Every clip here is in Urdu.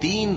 3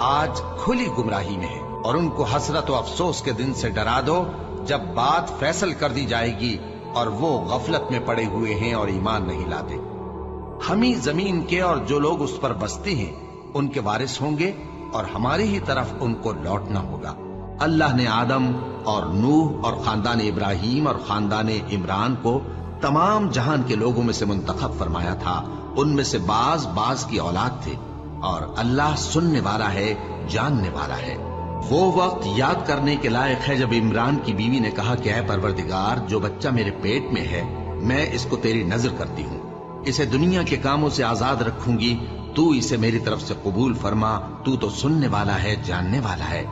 آج کھلی گمراہی میں ہے، اور ان کو حسرت و افسوس کے دن سے ڈرا دو جب بات فیصل کر دی جائے گی اور وہ غفلت میں پڑے ہوئے ہیں اور ایمان نہیں لاتے۔ ہم ہی زمین کے اور جو لوگ اس پر بستے ہیں ان کے وارث ہوں گے، اور ہماری ہی طرف ان کو لوٹنا ہوگا۔ اللہ نے آدم اور نوح اور خاندان ابراہیم اور خاندان عمران کو تمام جہان کے لوگوں میں سے منتخب فرمایا تھا، ان میں سے بعض بعض کی اولاد تھے، اور اللہ سننے والا ہے، جاننے والا ہے۔ وہ وقت یاد کرنے کے لائق ہے جب عمران کی بیوی نے کہا کہ اے پروردگار، جو بچہ میرے پیٹ میں ہے میں اس کو تیری نذر کرتی ہوں، اسے دنیا کے کاموں سے آزاد رکھوں گی، تو اسے میری طرف سے قبول فرما، تو سننے والا ہے، جاننے والا ہے۔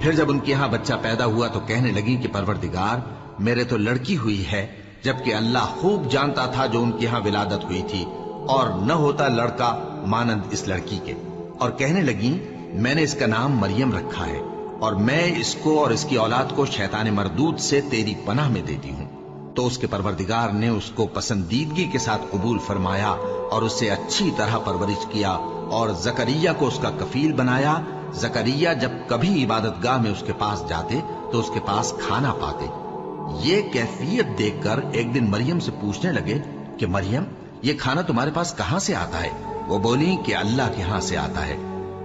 پھر جب ان کے ہاں بچہ پیدا ہوا تو کہنے لگی کہ پروردگار، میرے تو لڑکی ہوئی ہے، جبکہ اللہ خوب جانتا تھا جو ان کے ہاں ولادت ہوئی تھی، اور نہ ہوتا لڑکا مانند اس لڑکی کے۔ اور کہنے لگی میں نے اس کا نام مریم رکھا ہے، اور میں اس کو اور اس کی اولاد کو شیطان مردود سے تیری پناہ میں دیتی ہوں۔ تو اس کے پروردگار نے اس کو پسندیدگی کے ساتھ قبول فرمایا اور اسے اچھی طرح پرورش کیا، اور زکریا کو اس کا کفیل بنایا۔ زکریا جب کبھی عبادت گاہ میں اس کے پاس جاتے تو اس کے پاس کھانا پاتے۔ یہ کیفیت دیکھ کر ایک دن مریم سے پوچھنے لگے کہ مریم، یہ کھانا تمہارے پاس کہاں سے آتا ہے؟ وہ بولی کہ اللہ کے ہاں سے آتا ہے،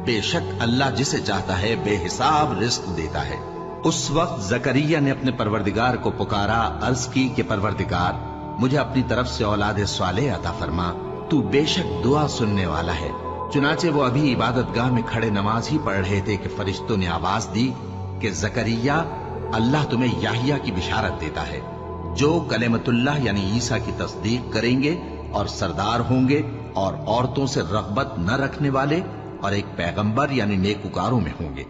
بے شک اللہ جسے چاہتا ہے بے حساب رزق دیتا ہے۔ اس وقت زکریا نے اپنے پروردگار کو پکارا، عرض کی کہ پروردگار، مجھے اپنی طرف سے اولاد صالح عطا فرما، تو بے شک دعا سننے والا ہے۔ چنانچہ وہ ابھی عبادت گاہ میں کھڑے نماز ہی پڑھ رہے تھے کہ فرشتوں نے آواز دی کہ زکریا، اللہ تمہیں یحییٰ کی بشارت دیتا ہے، جو کلمۃ اللہ یعنی عیسیٰ کی تصدیق کریں گے اور سردار ہوں گے، اور عورتوں سے رغبت نہ رکھنے والے، اور ایک پیغمبر یعنی نیکوکاروں میں ہوں گے۔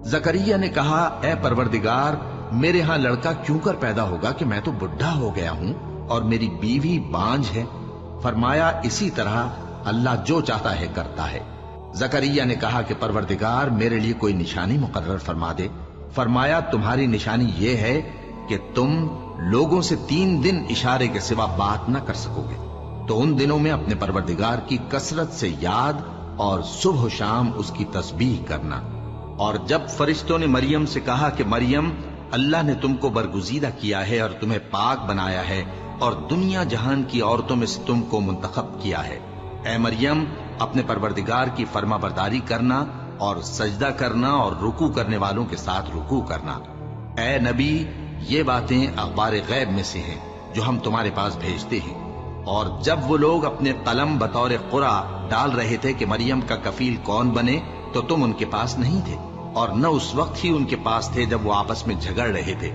زکریا نے کہا، اے پروردگار، میرے ہاں لڑکا کیوں کر پیدا ہوگا کہ میں تو بڈھا ہو گیا ہوں اور میری بیوی بانجھ ہے؟ فرمایا، اسی طرح اللہ جو چاہتا ہے کرتا ہے۔ زکریا نے کہا کہ پروردگار، میرے لیے کوئی نشانی مقرر فرما دے۔ فرمایا، تمہاری نشانی یہ ہے کہ تم لوگوں سے 3 دن اشارے کے سوا بات نہ کر سکو گے، تو ان دنوں میں اپنے پروردگار کی کثرت سے یاد اور صبح و شام اس کی تسبیح کرنا۔ اور جب فرشتوں نے مریم سے کہا کہ مریم، اللہ نے تم کو برگزیدہ کیا ہے اور تمہیں پاک بنایا ہے اور دنیا جہان کی عورتوں میں سے تم کو منتخب کیا ہے، اے مریم، اپنے پروردگار کی فرما برداری کرنا اور سجدہ کرنا اور رکوع کرنے والوں کے ساتھ رکوع کرنا۔ اے نبی، یہ باتیں اخبار غیب میں سے ہیں جو ہم تمہارے پاس بھیجتے ہیں۔ اور جب وہ لوگ اپنے قلم بطور قرعہ ڈال رہے تھے کہ مریم کا کفیل کون بنے، تو تم ان کے پاس نہیں تھے، اور نہ اس وقت ہی ان کے پاس تھے جب وہ آپس میں جھگڑ رہے تھے۔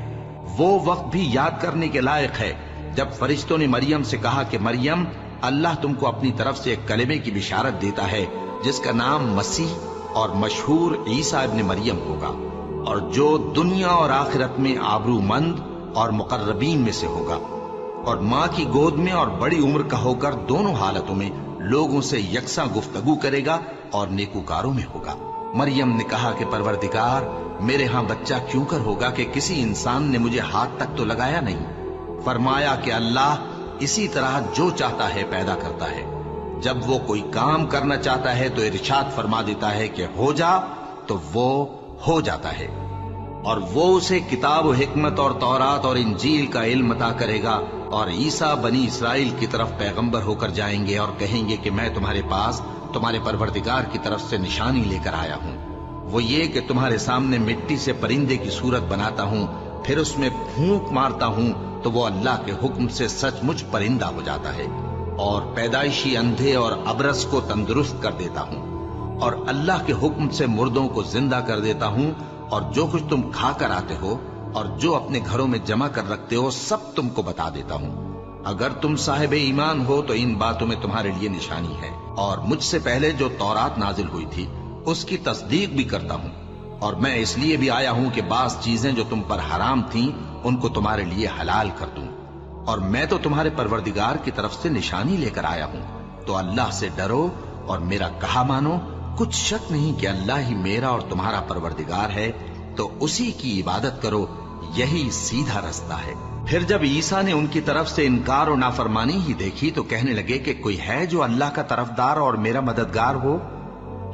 وہ وقت بھی یاد کرنے کے لائق ہے جب فرشتوں نے مریم سے کہا کہ مریم، اللہ تم کو اپنی طرف سے ایک کلمے کی بشارت دیتا ہے جس کا نام مسیح اور مشہور عیسیٰ ابن مریم ہوگا، اور جو دنیا اور آخرت میں آبرو مند اور مقربین میں سے ہوگا، اور ماں کی گود میں اور بڑی عمر کا ہو کر دونوں حالتوں میں لوگوں سے یکساں گفتگو کرے گا اور نیکوکاروں میں ہوگا۔ مریم نے کہا کہ پروردگار، میرے ہاں بچہ کیوں کر ہوگا کہ کسی انسان نے مجھے ہاتھ تک تو لگایا نہیں؟ فرمایا کہ اللہ اسی طرح جو چاہتا ہے پیدا کرتا ہے، جب وہ کوئی کام کرنا چاہتا ہے تو ارشاد فرما دیتا ہے کہ ہو جا، تو وہ ہو جاتا ہے۔ اور وہ اسے کتاب و حکمت اور تورات اور انجیل کا علم عطا کرے گا، اور عیسیٰ بنی اسرائیل کی طرف پیغمبر ہو کر جائیں گے اور کہیں گے کہ میں تمہارے پاس تمہارے پروردگار کی طرف سے نشانی لے کر آیا ہوں، وہ یہ کہ تمہارے سامنے مٹی سے پرندے کی صورت بناتا ہوں، پھر اس میں پھونک مارتا ہوں تو وہ اللہ کے حکم سے سچ مچ پرندہ ہو جاتا ہے، اور پیدائشی اندھے اور ابرص کو تندرست کر دیتا ہوں، اور اللہ کے حکم سے مردوں کو زندہ کر دیتا ہوں، اور جو کچھ تم کھا کر آتے ہو اور جو اپنے گھروں میں جمع کر رکھتے ہو سب تم کو بتا دیتا ہوں۔ اگر تم صاحب ایمان ہو تو ان باتوں میں تمہارے لیے نشانی ہے، اور مجھ سے پہلے جو تورات نازل ہوئی تھی اس کی تصدیق بھی کرتا ہوں، اور میں اس لیے بھی آیا ہوں کہ بعض چیزیں جو تم پر حرام تھیں ان کو تمہارے لیے حلال کر دوں، اور میں تو تمہارے پروردگار کی طرف سے نشانی لے کر آیا ہوں، تو اللہ سے ڈرو اور میرا کہا مانو۔ کچھ شک نہیں کہ اللہ ہی میرا اور تمہارا پروردگار ہے، تو اسی کی عبادت کرو، یہی سیدھا رستہ ہے۔ پھر جب عیسیٰ نے ان کی طرف سے انکار و نافرمانی ہی دیکھی تو کہنے لگے کہ کوئی ہے جو اللہ کا طرفدار اور میرا مددگار ہو؟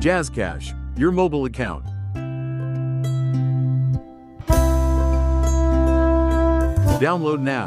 JazzCash, your mobile account. Download now.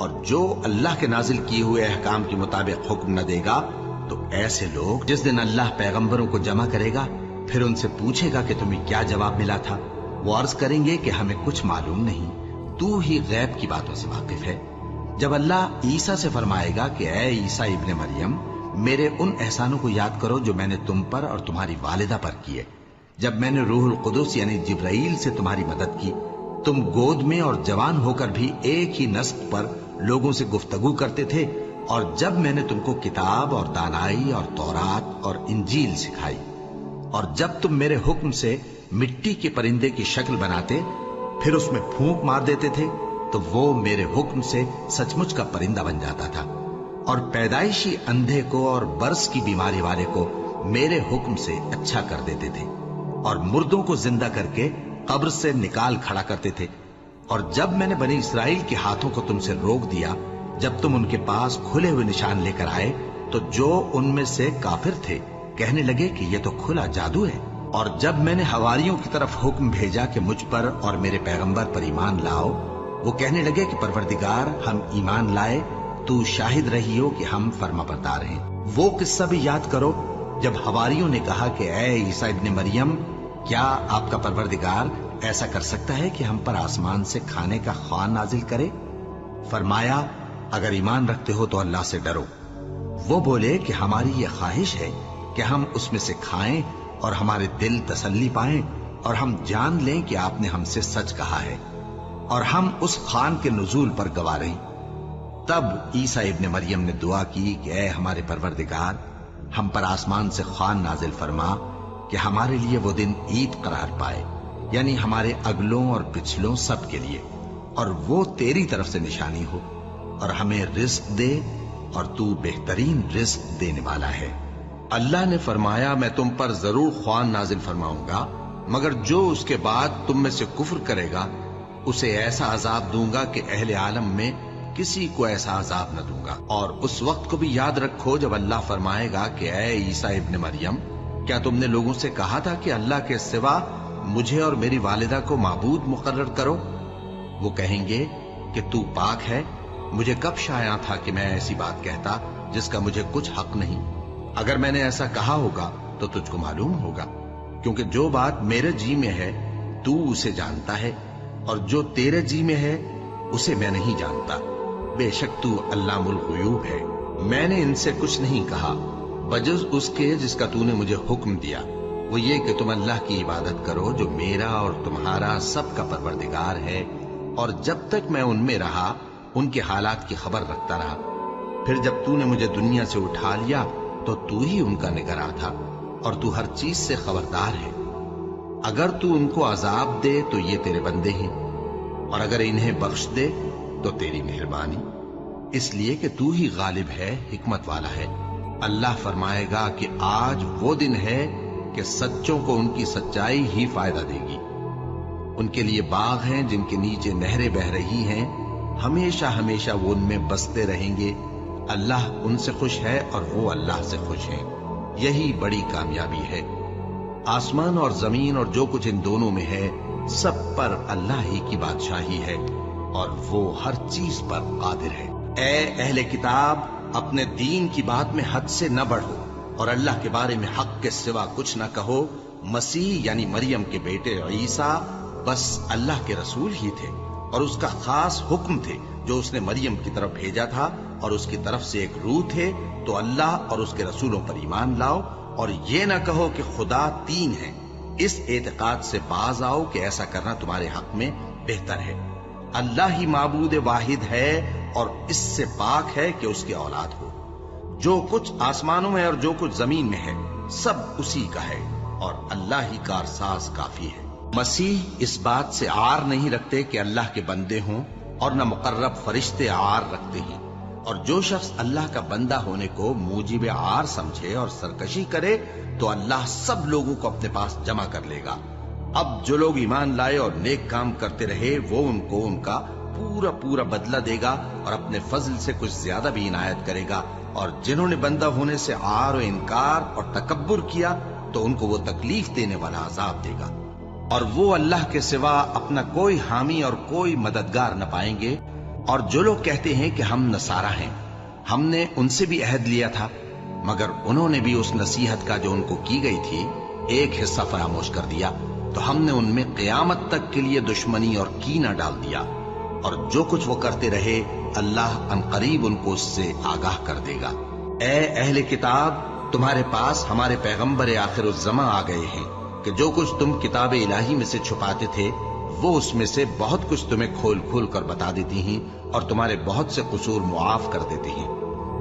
اور جو اللہ کے نازل کیے ہوئے احکام کے مطابق حکم نہ دے گا تو ایسے لوگ جس دن اللہ پیغمبروں کو جمع کرے گا پھر ان سے پوچھے گا کہ تمہیں کیا جواب ملا تھا، وہ عرض کریں گے کہ ہمیں کچھ معلوم نہیں، تو ہی غیب کی باتوں سے واقف ہے۔ جب اللہ عیسیٰ سے فرمائے گا کہ اے عیسیٰ ابن مریم، میرے ان احسانوں کو یاد کرو جو میں نے تم پر اور تمہاری والدہ پر کیے، جب میں نے روح القدس یعنی جبرائیل سے تمہاری مدد کی، تم گود میں اور جوان ہو کر بھی ایک ہی نسق پر لوگوں سے گفتگو کرتے تھے، اور جب میں نے تم کو کتاب اور دانائی اور تورات اور انجیل سکھائی، اور جب تم میرے حکم سے مٹی کے پرندے کی شکل بناتے پھر اس میں پھونک مار دیتے تھے تو وہ میرے حکم سے سچ مچ کا پرندہ بن جاتا تھا، اور پیدائشی اندھے کو اور برس کی بیماری والے کو میرے حکم سے اچھا کر دیتے تھے، اور مردوں کو زندہ کر کے قبر سے نکال کھڑا کرتے تھے۔ اور جب میں نے بنی اسرائیل کے ہاتھوں کو تم سے روک دیا جب تم ان کے پاس کھلے ہوئے نشان لے کر آئے تو جو ان میں سے کافر تھے کہنے لگے کہ یہ تو کھلا جادو ہے، اور جب میں نے حواریوں کی طرف حکم بھیجا کہ مجھ پر اور میرے پیغمبر پر ایمان لاؤ، وہ کہنے لگے کہ پروردگار ہم ایمان لائے، تو شاہد رہی ہو کہ ہم فرما بردار ہیں۔ وہ قصہ بھی یاد کرو جب حواریوں نے کہا کہ اے عیسیٰ ابن مریم، کیا آپ کا پروردگار ایسا کر سکتا ہے کہ ہم پر آسمان سے کھانے کا خوان نازل کرے؟ فرمایا اگر ایمان رکھتے ہو تو اللہ سے ڈرو۔ وہ بولے کہ ہماری یہ خواہش ہے کہ ہم اس میں سے کھائیں اور ہمارے دل تسلی پائیں اور ہم جان لیں کہ آپ نے ہم سے سچ کہا ہے، اور ہم اس خوان کے نزول پر گواہ رہیں۔ تب عیسیٰ ابن مریم نے دعا کی کہ اے ہمارے پروردگار، ہم پر آسمان سے خوان نازل فرما کہ ہمارے لیے وہ دن عید قرار پائے، یعنی ہمارے اگلوں اور پچھلوں سب کے لیے، اور وہ تیری طرف سے نشانی ہو، اور ہمیں رزق دے اور تو بہترین رزق دینے والا ہے۔ اللہ نے فرمایا میں تم پر ضرور خوان نازل فرماؤں گا، مگر جو اس کے بعد تم میں سے کفر کرے گا اسے ایسا عذاب دوں گا کہ اہل عالم میں کسی کو ایسا عذاب نہ دوں گا۔ اور اس وقت کو بھی یاد رکھو جب اللہ فرمائے گا کہ اے عیسیٰ ابن مریم، کیا تم نے لوگوں سے کہا تھا کہ اللہ کے سوا مجھے اور میری والدہ کو معبود مقرر کرو؟ وہ کہیں گے کہ تو پاک ہے، مجھے کب شایع تھا کہ میں ایسی بات کہتا جس کا مجھے کچھ حق نہیں۔ اگر میں نے ایسا کہا ہوگا تو تجھ کو معلوم ہوگا، کیونکہ جو بات میرے جی میں ہے تو اسے جانتا ہے، اور جو تیرے جی میں ہے اسے میں نہیں جانتا۔ بے شک تو علام الغیوب ہے۔ میں نے ان سے کچھ نہیں کہا بجز اس کے جس کا تو نے مجھے حکم دیا، وہ یہ کہ تم اللہ کی عبادت کرو جو میرا اور تمہارا سب کا پروردگار ہے، اور جب تک میں ان میں رہا ان کے حالات کی خبر رکھتا رہا۔ پھر جب تو نے مجھے دنیا سے اٹھا لیا تو تو ہی ان کا نگراں تھا، اور تو ہر چیز سے خبردار ہے۔ اگر تو ان کو عذاب دے تو یہ تیرے بندے ہیں، اور اگر انہیں بخش دے تو تیری مہربانی، اس لیے کہ تو ہی غالب ہے، حکمت والا ہے۔ اللہ فرمائے گا کہ آج وہ دن ہے کہ سچوں کو ان کی سچائی ہی فائدہ دے گی۔ ان کے لیے باغ ہیں جن کے نیچے نہریں بہ رہی ہیں، ہمیشہ ہمیشہ وہ ان میں بستے رہیں گے۔ اللہ ان سے خوش ہے اور وہ اللہ سے خوش ہیں، یہی بڑی کامیابی ہے۔ آسمان اور زمین اور جو کچھ ان دونوں میں ہے سب پر اللہ ہی کی بادشاہی ہے، اور وہ ہر چیز پر قادر ہے۔ اے اہل کتاب، اپنے دین کی بات میں حد سے نہ بڑھو، اور اللہ کے بارے میں حق کے سوا کچھ نہ کہو۔ مسیح یعنی مریم کے بیٹے عیسیٰ بس اللہ کے رسول ہی تھے، اور اس کا خاص حکم تھے جو اس نے مریم کی طرف بھیجا تھا، اور اس کی طرف سے ایک روح تھے۔ تو اللہ اور اس کے رسولوں پر ایمان لاؤ، اور یہ نہ کہو کہ خدا تین ہے۔ اس اعتقاد سے باز آؤ کہ ایسا کرنا تمہارے حق میں بہتر ہے۔ اللہ ہی معبود واحد ہے، اور اس سے پاک ہے کہ اس کی اولاد ہو۔ جو کچھ آسمانوں میں اور جو کچھ زمین میں ہے سب اسی کا ہے، اور اللہ ہی کارساز کافی ہے۔ مسیح اس بات سے عار نہیں رکھتے کہ اللہ کے بندے ہوں، اور نہ مقرب فرشتے عار رکھتے ہیں، اور جو شخص اللہ کا بندہ ہونے کو موجب عار سمجھے اور سرکشی کرے تو اللہ سب لوگوں کو اپنے پاس جمع کر لے گا۔ اب جو لوگ ایمان لائے اور نیک کام کرتے رہے وہ ان کو ان کا پورا پورا بدلہ دے گا، اور اپنے فضل سے کچھ زیادہ بھی عنایت کرے گا۔ اور جنہوں نے بندہ ہونے سے عار و انکار اور تکبر کیا تو ان کو وہ تکلیف دینے والا عذاب دے گا، اور وہ اللہ کے سوا اپنا کوئی حامی اور کوئی مددگار نہ پائیں گے۔ اور جو لوگ کہتے ہیں کہ ہم نصارہ ہیں، ہم نے ان سے بھی عہد لیا تھا، مگر انہوں نے بھی اس نصیحت کا جو ان کو کی گئی تھی ایک حصہ فراموش کر دیا، تو ہم نے ان میں قیامت تک کے لیے دشمنی اور کینہ ڈال دیا، اور جو کچھ وہ کرتے رہے اللہ عنقریب ان کو اس سے آگاہ کر دے گا۔ اے اہل کتاب، تمہارے پاس ہمارے پیغمبر آخر الزماں آ گئے ہیں کہ جو کچھ تم کتاب الہی میں سے چھپاتے تھے وہ اس میں سے بہت کچھ تمہیں کھول کھول کر بتا دیتی ہیں اور تمہارے بہت سے قصور معاف کر دیتے ہیں۔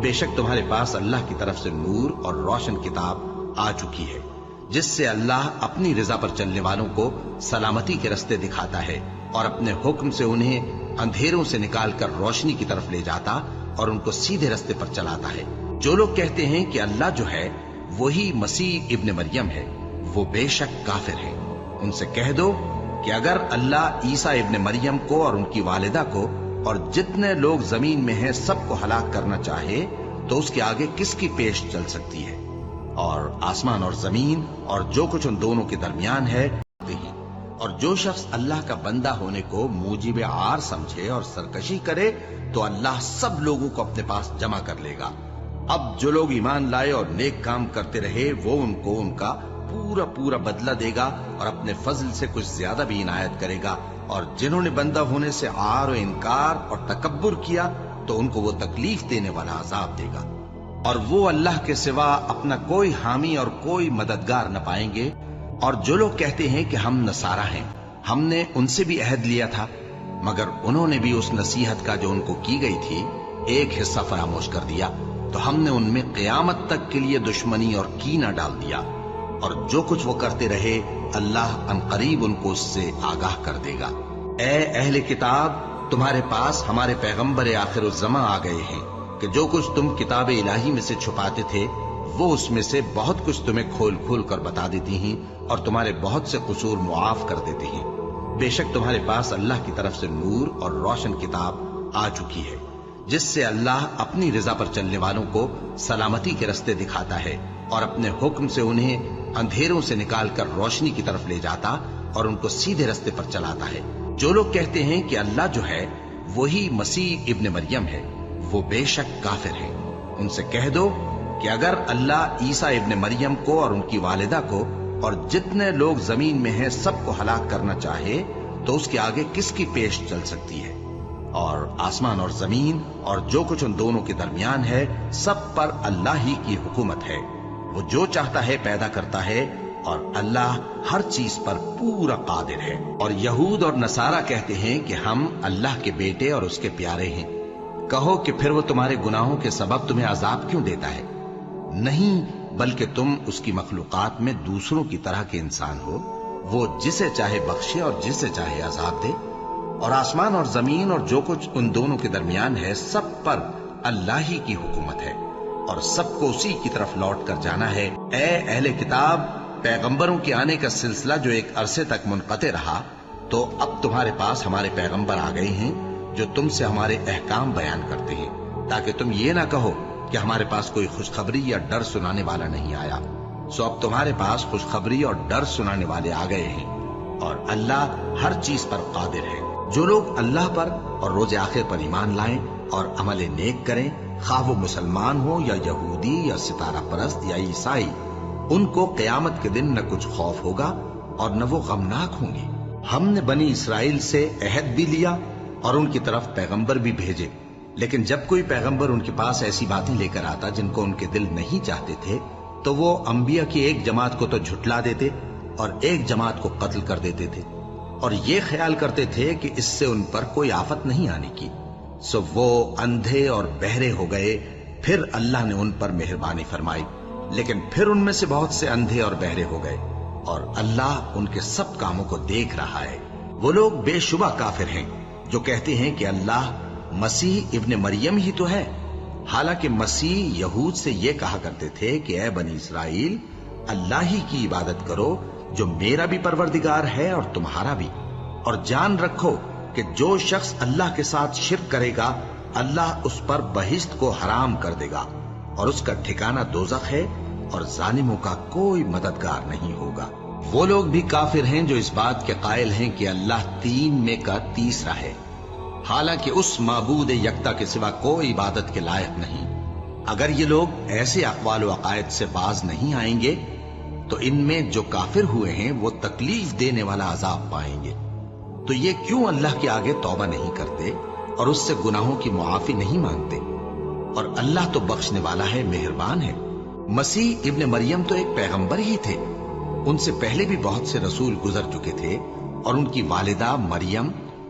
بے شک تمہارے پاس اللہ کی طرف سے نور اور روشن کتاب آ چکی ہے، جس سے اللہ اپنی رضا پر چلنے والوں کو سلامتی کے رستے دکھاتا ہے اور اپنے حکم سے انہیں اندھیروں سے نکال کر روشنی کی طرف لے جاتا اور ان کو سیدھے رستے پر چلاتا ہے۔ جو لوگ کہتے ہیں کہ اللہ جو ہے وہی مسیح ابن مریم ہے، وہ بے شک کافر ہیں۔ ان سے کہہ دو کہ اگر اللہ عیسیٰ ابن مریم کو اور ان کی والدہ کو اور جتنے لوگ زمین میں ہیں سب کو ہلاک کرنا چاہے تو اس کے آگے کس کی پیش چل سکتی ہے؟ اور آسمان اور زمین اور جو کچھ ان دونوں کے درمیان ہے، اور جو شخص اللہ کا بندہ ہونے کو موجب عار سمجھے اور سرکشی کرے تو اللہ سب لوگوں کو اپنے پاس جمع کر لے گا۔ اب جو لوگ ایمان لائے اور نیک کام کرتے رہے وہ ان کو ان کا پورا پورا بدلہ دے گا اور اپنے فضل سے کچھ زیادہ بھی عنایت کرے گا، اور جنہوں نے بندہ ہونے سے عار و انکار اور تکبر کیا تو ان کو وہ تکلیف دینے والا عذاب دے گا، اور وہ اللہ کے سوا اپنا کوئی حامی اور کوئی مددگار نہ پائیں گے۔ اور جو لوگ کہتے ہیں کہ ہم نصارہ ہیں، ہم نے ان سے بھی عہد لیا تھا، مگر انہوں نے بھی اس نصیحت کا جو ان کو کی گئی تھی ایک حصہ فراموش کر دیا، تو ہم نے ان میں قیامت تک کے لیے دشمنی اور کینہ ڈال دیا، اور جو کچھ وہ کرتے رہے اللہ عنقریب ان کو اس سے آگاہ کر دے گا۔ اے اہل کتاب، تمہارے پاس ہمارے پیغمبر آخر الزماں آ گئے ہیں کہ جو کچھ تم کتاب الہی میں سے چھپاتے تھے وہ اس میں سے بہت کچھ تمہیں کھول کھول کر بتا دیتی ہیں اور تمہارے بہت سے قصور معاف کر دیتے ہیں۔ بے شک تمہارے پاس اللہ کی طرف سے نور اور روشن کتاب آ چکی ہے، جس سے اللہ اپنی رضا پر چلنے والوں کو سلامتی کے رستے دکھاتا ہے اور اپنے حکم سے انہیں اندھیروں سے نکال کر روشنی کی طرف لے جاتا اور ان کو سیدھے رستے پر چلاتا ہے۔ جو لوگ کہتے ہیں کہ اللہ جو ہے وہی مسیح ابن مریم ہے، وہ بے شک کافر ہیں۔ ان سے کہہ دو کہ اگر اللہ عیسیٰ ابن مریم کو اور ان کی والدہ کو اور جتنے لوگ زمین میں ہیں سب کو ہلاک کرنا چاہے تو اس کے آگے کس کی پیش چل سکتی ہے؟ اور آسمان اور زمین اور جو کچھ ان دونوں کے درمیان ہے سب پر اللہ ہی کی حکومت ہے، وہ جو چاہتا ہے پیدا کرتا ہے، اور اللہ ہر چیز پر پورا قادر ہے۔ اور یہود اور نصارہ کہتے ہیں کہ ہم اللہ کے بیٹے اور اس کے پیارے ہیں۔ کہو کہ پھر وہ تمہارے گناہوں کے سبب تمہیں عذاب کیوں دیتا ہے؟ نہیں، بلکہ تم اس کی مخلوقات میں دوسروں کی طرح کے انسان ہو، وہ جسے چاہے بخشے اور جسے چاہے عذاب دے۔ اور آسمان اور زمین اور جو کچھ ان دونوں کے درمیان ہے سب پر اللہ ہی کی حکومت ہے، اور سب کو اسی کی طرف لوٹ کر جانا ہے۔ اے اہل کتاب، پیغمبروں کے آنے کا سلسلہ جو ایک عرصے تک منقطع رہا، تو اب تمہارے پاس ہمارے پیغمبر آ گئے ہیں جو تم سے ہمارے احکام بیان کرتے ہیں، تاکہ تم یہ نہ کہو کہ ہمارے پاس کوئی خوشخبری یا ڈر سنانے والا نہیں آیا۔ سو اب تمہارے پاس خوشخبری اور ڈر سنانے والے آ گئے ہیں، اور اللہ ہر چیز پر قادر ہے۔ جو لوگ اللہ پر اور روز آخر پر ایمان لائیں اور عمل نیک کریں، خواہ وہ مسلمان ہو یا یہودی یا ستارہ پرست یا عیسائی، ان کو قیامت کے دن نہ کچھ خوف ہوگا اور نہ وہ غمناک ہوں گے۔ ہم نے بنی اسرائیل سے عہد بھی لیا اور ان کی طرف پیغمبر بھی بھیجے، لیکن جب کوئی پیغمبر ان کے پاس ایسی باتیں لے کر آتا جن کو ان کے دل نہیں چاہتے تھے تو وہ انبیاء کی ایک جماعت کو تو جھٹلا دیتے اور ایک جماعت کو قتل کر دیتے تھے، اور یہ خیال کرتے تھے کہ اس سے ان پر کوئی آفت نہیں آنے کی۔ سو وہ اندھے اور بہرے ہو گئے، پھر اللہ نے ان پر مہربانی فرمائی، لیکن پھر ان میں سے بہت سے اندھے اور بہرے ہو گئے، اور اللہ ان کے سب کاموں کو دیکھ رہا ہے۔ وہ لوگ بے شبہ کافر ہیں جو کہتے ہیں کہ اللہ مسیح ابن مریم ہی تو ہے، حالانکہ مسیح یہود سے یہ کہا کرتے تھے کہ اے بنی اسرائیل، اللہ ہی کی عبادت کرو جو میرا بھی پروردگار ہے اور تمہارا بھی، اور جان رکھو کہ جو شخص اللہ کے ساتھ شرک کرے گا اللہ اس پر بہشت کو حرام کر دے گا، اور اس کا ٹھکانہ دوزخ ہے، اور ظالموں کا کوئی مددگار نہیں ہوگا۔ وہ لوگ بھی کافر ہیں جو اس بات کے قائل ہیں کہ اللہ تین میں کا تیسرا ہے، حالانکہ اس معبود یکتا کے سوا کوئی عبادت کے لائق نہیں۔ اگر یہ لوگ ایسے اقوال و عقائد سے باز نہیں آئیں گے تو ان میں جو کافر ہوئے ہیں وہ تکلیف دینے والا عذاب پائیں گے۔ تو یہ کیوں اللہ کے آگے توبہ نہیں کرتے اور اس سے گناہوں کی معافی نہیں مانگتے؟ اور اللہ تو بخشنے والا ہے، مہربان ہے۔ مسیح ابن مریم تو ایک پیغمبر ہی تھے، ان سے پہلے بھی بہت سے رسول گزر چکے تھے، اور ان کی والدہ مریم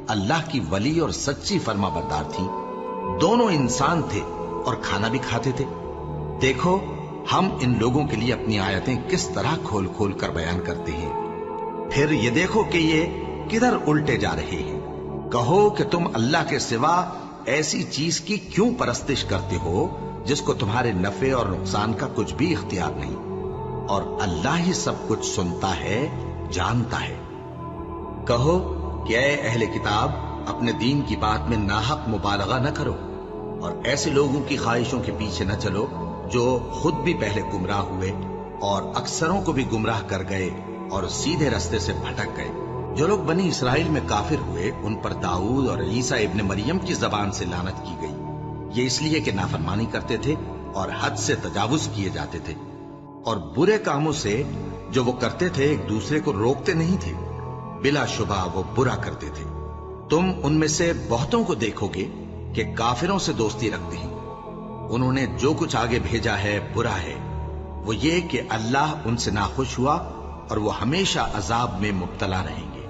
اللہ کی ولی اور سچی فرما بردار تھیں۔ دونوں انسان تھے اور کھانا بھی کھاتے تھے۔ دیکھو ہم ان لوگوں کے لیے اپنی آیتیں کس طرح کھول کھول کر بیان کرتے ہیں۔ پھر یہ دیکھو کہ یہ کدھر الٹے جا رہے ہیں۔ کہو کہ تم اللہ کے سوا ایسی چیز کی کیوں پرستش کرتے ہو جس کو تمہارے نفع اور نقصان کا کچھ بھی اختیار نہیں، اور اللہ ہی سب کچھ سنتا ہے، جانتا ہے۔ کہو کہ اے اہل کتاب، اپنے دین کی بات میں ناحق مبالغہ نہ کرو، اور ایسے لوگوں کی خواہشوں کے پیچھے نہ چلو جو خود بھی پہلے گمراہ ہوئے اور اکثروں کو بھی گمراہ کر گئے اور سیدھے رستے سے بھٹک گئے۔ جو لوگ بنی اسرائیل میں کافر ہوئے ان پر داؤد اور عیسیٰ ابن مریم کی زبان سے لعنت کی گئی، یہ اس لیے کہ نافرمانی کرتے تھے اور حد سے تجاوز کیے جاتے تھے، اور برے کاموں سے جو وہ کرتے تھے ایک دوسرے کو روکتے نہیں تھے، بلا شبہ وہ برا کرتے تھے۔ تم ان میں سے بہتوں کو دیکھو گے کہ کافروں سے دوستی رکھتے ہیں، انہوں نے جو کچھ آگے بھیجا ہے برا ہے، وہ یہ کہ اللہ ان سے ناخوش ہوا اور وہ ہمیشہ عذاب میں مبتلا رہیں گے۔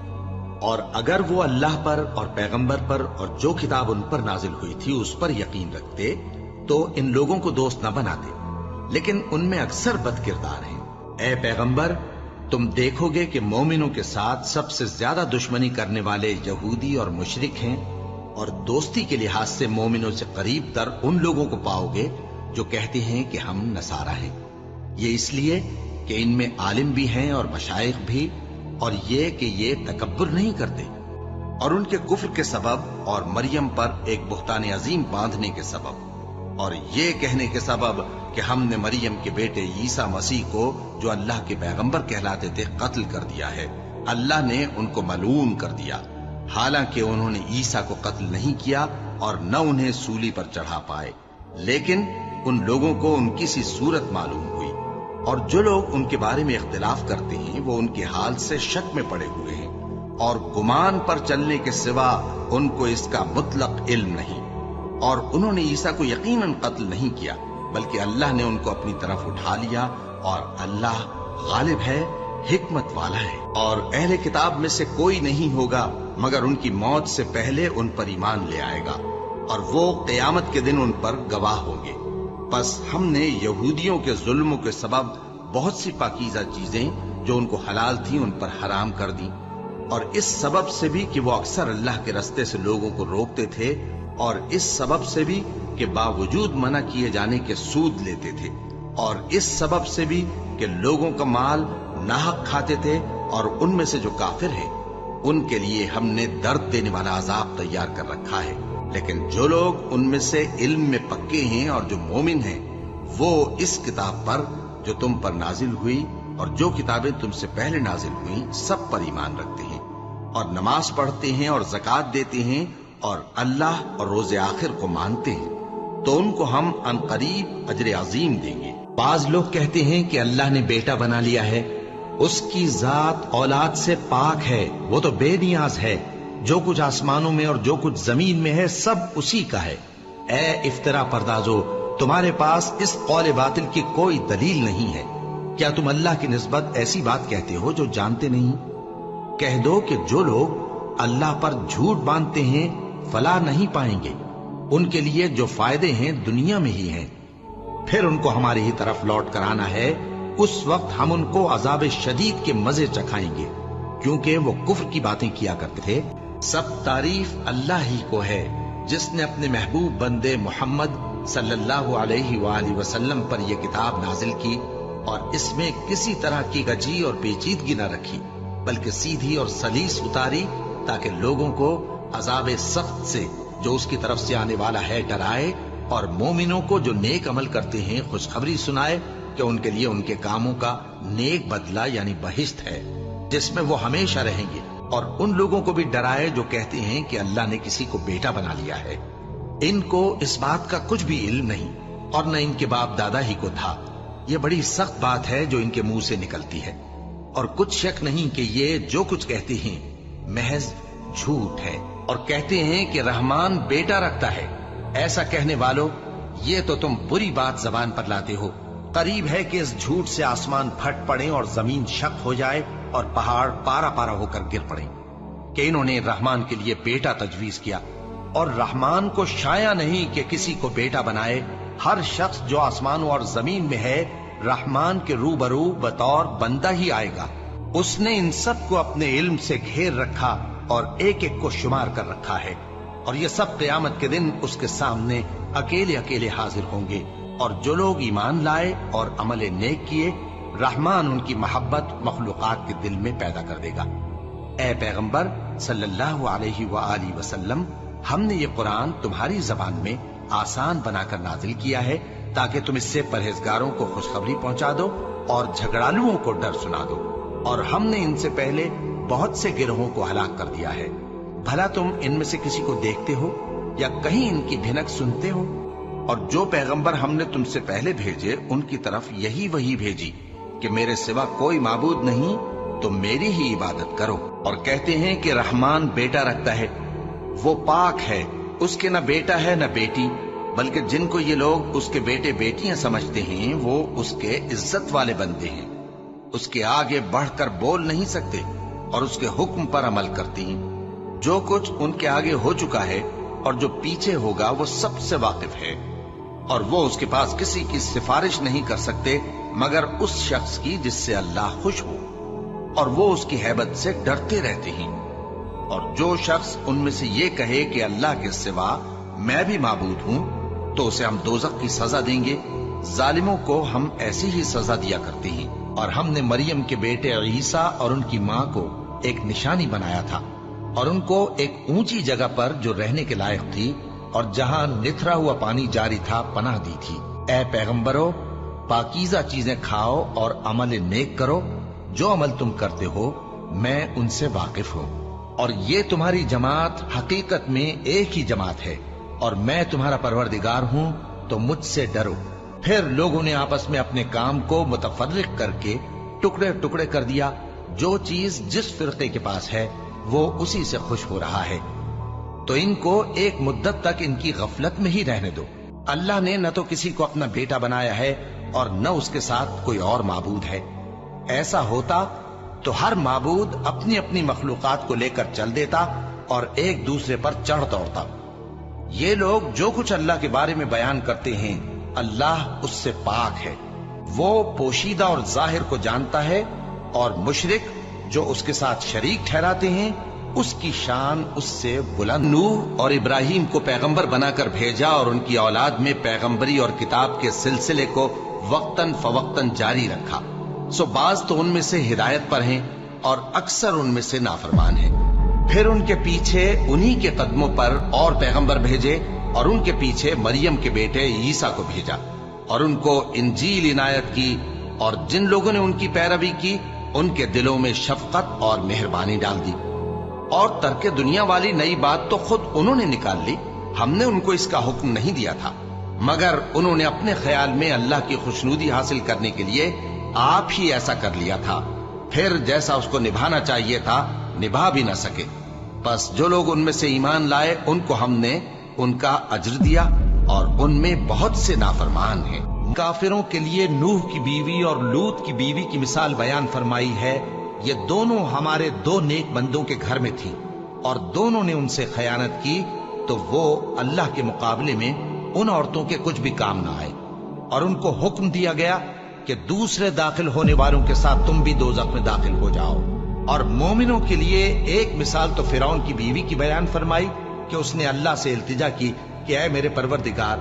اور اگر وہ اللہ پر اور پیغمبر پر اور جو کتاب ان پر نازل ہوئی تھی اس پر یقین رکھتے تو ان لوگوں کو دوست نہ بناتے، لیکن ان میں اکثر بد کردار ہیں۔ اے پیغمبر، تم دیکھو گے کہ مومنوں کے ساتھ سب سے زیادہ دشمنی کرنے والے یہودی اور مشرک ہیں، اور دوستی کے لحاظ سے مومنوں سے قریب تر ان لوگوں کو پاؤ گے جو کہتے ہیں کہ ہم نصارہ ہیں۔ یہ اس لیے کہ ان میں عالم بھی ہیں اور مشائخ بھی، اور یہ کہ یہ تکبر نہیں کرتے، اور ان کے کفر کے سبب اور مریم پر ایک بہتان عظیم باندھنے کے سبب، اور یہ کہنے کے سبب کہ ہم نے مریم کے بیٹے عیسیٰ مسیح کو جو اللہ کے پیغمبر کہلاتے تھے قتل کر دیا ہے، اللہ نے ان کو ملعون کر دیا، حالانکہ انہوں نے عیسیٰ کو قتل نہیں کیا اور نہ انہیں سولی پر چڑھا پائے، لیکن ان لوگوں کو ان کی سی صورت معلوم ہوئی، اور جو لوگ ان کے بارے میں اختلاف کرتے ہیں وہ ان کے حال سے شک میں پڑے ہوئے ہیں، اور گمان پر چلنے کے سوا ان کو اس کا مطلق علم نہیں، اور انہوں نے عیسیٰ کو یقیناً قتل نہیں کیا بلکہ اللہ نے ان کو اپنی طرف اٹھا لیا، اور اللہ غالب ہے، حکمت والا ہے۔ اور اہل کتاب میں سے کوئی نہیں ہوگا مگر ان کی موت سے پہلے ان پر ایمان لے آئے گا، اور وہ قیامت کے دن ان پر گواہ ہوں گے۔ پس ہم نے یہودیوں کے ظلموں کے سبب بہت سی پاکیزہ چیزیں جو ان کو حلال تھیں ان پر حرام کر دیں، اور اس سبب سے بھی کہ وہ اکثر اللہ کے رستے سے لوگوں کو روکتے تھے، اور اس سبب سے بھی کہ باوجود منع کیے جانے کے سود لیتے تھے، اور اس سبب سے بھی کہ لوگوں کا مال ناحق کھاتے تھے، اور ان میں سے جو کافر ہیں ان کے لیے ہم نے درد دینے والا عذاب تیار کر رکھا ہے۔ لیکن جو لوگ ان میں سے علم میں پکے ہیں اور جو مومن ہیں وہ اس کتاب پر جو تم پر نازل ہوئی اور جو کتابیں تم سے پہلے نازل ہوئیں سب پر ایمان رکھتے ہیں، اور نماز پڑھتے ہیں اور زکوٰۃ دیتے ہیں، اور اللہ اور روز آخر کو مانتے ہیں، تو ان کو ہم عنقریب اجر عظیم دیں گے۔ بعض لوگ کہتے ہیں کہ اللہ نے بیٹا بنا لیا ہے، اس کی ذات اولاد سے پاک ہے، وہ تو بے نیاز ہے، جو کچھ آسمانوں میں اور جو کچھ زمین میں ہے سب اسی کا ہے۔ اے افترا پردازو، تمہارے پاس اس قول باطل کی کوئی دلیل نہیں ہے، کیا تم اللہ کی نسبت ایسی بات کہتے ہو جو جانتے نہیں؟ کہہ دو کہ جو لوگ اللہ پر جھوٹ باندھتے ہیں فلاح نہیں پائیں گے، ان کے لیے جو فائدے ہیں دنیا میں ہی ہیں، پھر ان کو ہماری ہی طرف لوٹ کر آنا ہے، اس وقت ہم ان کو عذاب شدید کے مزے چکھائیں گے، کیونکہ وہ کفر کی باتیں کیا کرتے تھے۔ سب تعریف اللہ ہی کو ہے جس نے اپنے محبوب بندے محمد صلی اللہ علیہ وآلہ وسلم پر یہ کتاب نازل کی، اور اس میں کسی طرح کی غجی اور پیچیدگی نہ رکھی بلکہ سیدھی اور سلیس اتاری، تاکہ لوگوں کو عذاب سخت سے جو اس کی طرف سے آنے والا ہے ڈرائے، اور مومنوں کو جو نیک عمل کرتے ہیں خوشخبری سنائے کہ ان کے لیے ان کے کاموں کا نیک بدلہ یعنی بہشت ہے، جس میں وہ ہمیشہ رہیں گے، اور ان لوگوں کو بھی ڈرائے جو کہتے ہیں کہ اللہ نے کسی کو بیٹا بنا لیا ہے۔ ان کو اس بات کا کچھ بھی علم نہیں اور نہ ان کے باپ دادا ہی کو تھا۔ یہ بڑی سخت بات ہے جو ان کے منہ سے نکلتی ہے، اور کچھ شک نہیں کہ یہ جو کچھ کہتے ہیں محض جھوٹ ہے، اور کہتے ہیں کہ رحمان بیٹا رکھتا ہے۔ ایسا کہنے والوں، یہ تو تم بری بات زبان پر لاتے ہو۔ قریب ہے کہ اس جھوٹ سے آسمان پھٹ پڑے اور زمین شق ہو جائے اور پہاڑ پارا پارا ہو کر گر پڑے کہ انہوں نے رحمان کے لیے بیٹا تجویز کیا، اور رحمان کو شایع نہیں کہ کسی کو بیٹا بنائے۔ ہر شخص جو آسمانوں اور زمین میں ہے رحمان کے روبرو بطور بندہ ہی آئے گا۔ اس نے ان سب کو اپنے علم سے گھیر رکھا اور ایک ایک کو شمار کر رکھا ہے، اور یہ سب قیامت کے دن اس کے سامنے اکیلے اکیلے حاضر ہوں گے۔ اور جو لوگ ایمان لائے اور عمل نیک کیے، رحمان ان کی محبت مخلوقات کے دل میں پیدا کر دے گا۔ اے پیغمبر صلی اللہ علیہ وآلہ وسلم، ہم نے یہ قرآن تمہاری زبان میں آسان بنا کر نازل کیا ہے تاکہ تم اس سے پرہیزگاروں کو خوشخبری پہنچا دو اور جھگڑالوؤں کو ڈر سنا دو۔ اور ہم نے ان سے پہلے بہت سے گروہوں کو ہلاک کر دیا ہے۔ بھلا تم ان میں سے کسی کو دیکھتے ہو یا کہیں ان کی بھنک سنتے ہو؟ اور جو پیغمبر ہم نے تم سے پہلے بھیجے ان کی طرف یہی وحی بھیجی کہ میرے سوا کوئی معبود نہیں، تو میری ہی عبادت کرو۔ اور کہتے ہیں کہ رحمان بیٹا رکھتا ہے، وہ پاک ہے، اس کے نہ بیٹا ہے نہ بیٹی، بلکہ جن کو یہ لوگ اس کے بیٹے بیٹیاں سمجھتے ہیں وہ اس کے عزت والے بندے ہیں۔ اس کے آگے بڑھ کر بول نہیں سکتے اور اس کے حکم پر عمل کرتے ہیں۔ جو کچھ ان کے آگے ہو چکا ہے اور جو پیچھے ہوگا وہ سب سے واقف ہے، اور وہ اس کے پاس کسی کی سفارش نہیں کر سکتے مگر اس شخص کی جس سے اللہ خوش ہو، اور وہ اس کی ہیبت سے ڈرتے رہتے ہیں۔ اور جو شخص ان میں سے یہ کہے کہ اللہ کے سوا میں بھی معبود ہوں تو اسے ہم دوزخ کی سزا دیں گے۔ ظالموں کو ہم ایسی ہی سزا دیا کرتے ہیں۔ اور ہم نے مریم کے بیٹے عیسیٰ اور ان کی ماں کو ایک نشانی بنایا تھا، اور ان کو ایک اونچی جگہ پر جو رہنے کے لائق تھی اور جہاں نتھرا ہوا پانی جاری تھا پناہ دی تھی۔ اے پیغمبرو، پاکیزہ چیزیں کھاؤ اور عمل نیک کرو۔ جو عمل تم کرتے ہو میں ان سے واقف ہوں، اور یہ تمہاری جماعت حقیقت میں ایک ہی جماعت ہے، اور میں تمہارا پروردگار ہوں، تو مجھ سے ڈرو۔ پھر لوگوں نے آپس میں اپنے کام کو متفرق کر کے ٹکڑے ٹکڑے کر دیا۔ جو چیز جس فرقے کے پاس ہے وہ اسی سے خوش ہو رہا ہے، تو ان کو ایک مدت تک ان کی غفلت میں ہی رہنے دو۔ اللہ نے نہ تو کسی کو اپنا بیٹا بنایا ہے اور نہ اس کے ساتھ کوئی اور معبود ہے۔ ایسا ہوتا تو ہر معبود اپنی اپنی مخلوقات کو لے کر چل دیتا اور ایک دوسرے پر چڑھ دوڑتا۔ یہ لوگ جو کچھ اللہ کے بارے میں بیان کرتے ہیں اللہ اس سے پاک ہے، وہ پوشیدہ اور ظاہر کو جانتا ہے، اور مشرک جو اس کے ساتھ شریک ٹھہراتے ہیں اس کی شان اس سے بلند۔ نوح اور ابراہیم کو پیغمبر بنا کر بھیجا اور ان کی اولاد میں پیغمبری اور کتاب کے سلسلے کو وقتاً فوقتاً جاری رکھا۔ سو بعض تو ان میں سے ہدایت پر ہیں اور اکثر ان میں سے نافرمان ہیں۔ پھر ان کے پیچھے انہی کے قدموں پر اور پیغمبر بھیجے، اور ان کے پیچھے مریم کے بیٹے عیسیٰ کو بھیجا، اور ان کو انجیل عنایت کی، اور جن لوگوں نے ان کی پیروی کی ان کے دلوں میں شفقت اور مہربانی ڈال دی۔ اور ترک دنیا والی نئی بات تو خود انہوں نے نکال لی، ہم نے ان کو اس کا حکم نہیں دیا تھا، مگر انہوں نے اپنے خیال میں اللہ کی خوشنودی حاصل کرنے کے لیے آپ ہی ایسا کر لیا تھا، پھر جیسا اس کو نبھانا چاہیے تھا نبھا بھی نہ سکے۔ بس جو لوگ ان میں سے ایمان لائے ان کو ہم نے ان کا اجر دیا، اور ان میں بہت سے نافرمان ہیں۔ کافروں کے لیے نوح کی بیوی اور لوط کی بیوی کی مثال بیان فرمائی ہے۔ یہ دونوں ہمارے دو نیک بندوں کے گھر میں تھیں، اور دونوں نے ان سے خیانت کی، تو وہ اللہ کے مقابلے میں ان عورتوں کے کچھ بھی کام نہ آئے، اور ان کو حکم دیا گیا کہ دوسرے داخل ہونے والوں کے ساتھ تم بھی دوزخ میں داخل ہو جاؤ۔ اور مومنوں کے لیے ایک مثال تو فرعون کی بیوی کی بیان فرمائی کہ اس نے اللہ سے التجا کی کہ اے میرے پروردگار،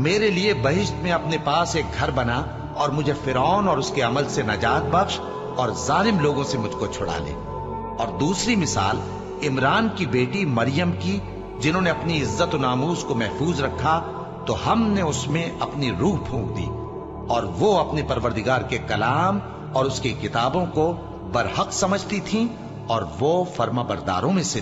میرے لیے بہشت میں اپنے پاس ایک گھر بنا اور مجھے فرعون اور اس کے عمل سے نجات بخش اور ظالم لوگوں سے مجھ کو چھڑا لے۔ اور دوسری مثال عمران کی بیٹی مریم کی، جنہوں نے اپنی عزت و ناموس کو محفوظ رکھا تو ہم نے اس میں اپنی روح پھونک دی، اور وہ اپنے پروردگار کے کلام اور اس کی کتابوں کو برحق سمجھتی تھیں اور وہ فرما برداروں میں سے